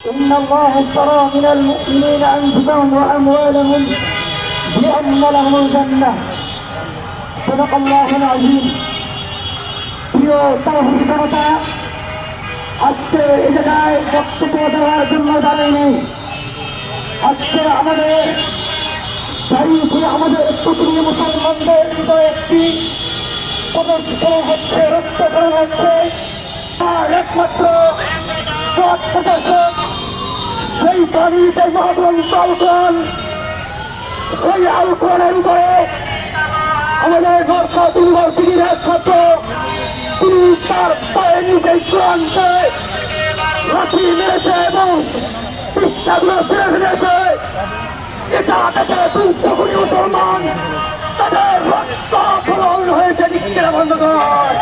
إن الله اشترى من المؤمنين أنفسهم وأموالهم بأن لهم الجنة صدق الله العظيم। প্রিয় তাওহীদ জনতা, আজকে এই জায়গায় বক্তব্য দেওয়ার জন্য দাঁড়াইনি। আজকে আমাদের প্রতিটি মুসলমানদের হৃদয়ে একটি প্রদর্শন হচ্ছে, রক্তকরণ হচ্ছে। আর একমাত্র পথ প্রদর্শক সেই পানি, সেই মহাগ্রন্থ আল কোরআন, সেই আল কোরআনের উপরে আমাদের নরসাদ ইউনিভার্সিটির এক ছাত্র, তিনি তার পায়ের নিচে কোরআনকে লাঠি মেরেছে এবং পৃষ্ঠাগুলো ছেড়ে ফেলেছে। এটা দেখে 200 কোটি মুসলমান তাদের রক্ত ফলন হয়েছে। নিক্ষেরা বন্ধ কর।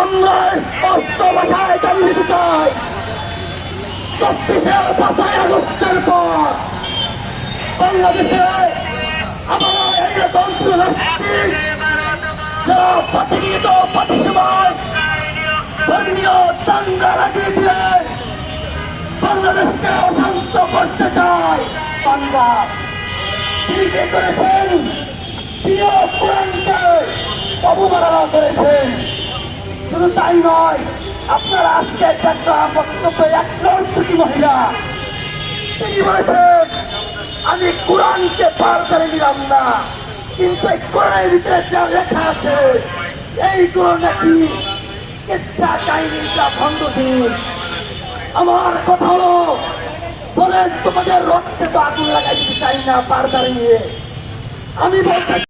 আমরা স্পষ্ট ভাষায় জানিয়ে দিতে চাই, 24 আগস্টের পর বাংলাদেশে আমরা এই যন্ত্রনাস্তিক যারা প্রতিনিয়ত সময় ধর্মীয় দাঙ্গা লাগিয়ে দিয়ে বাংলাদেশকে অশান্ত করতে চায়। বাংলা তিনি কে করেছেন? তিনিও কোরআনকে অবমাননা করেছেন। শুধু তাই নয়, আপনারা আজকে একটা বক্তব্যে একজন দুটি মহিলা তিনি বলেছেন, আমি কোরআনকে পার করে নিলাম না, কিন্তু এই কোরআনের ভিতরে যা লেখা আছে এইগুলো নাকি ইচ্ছা চাইনি, যা ভণ্ডদিন। আমার কথা হলো, বলেন তোমাদের রক্তে তো আগুন লাগাই দিতে চাই না পার করে নিয়ে। আমি বলতে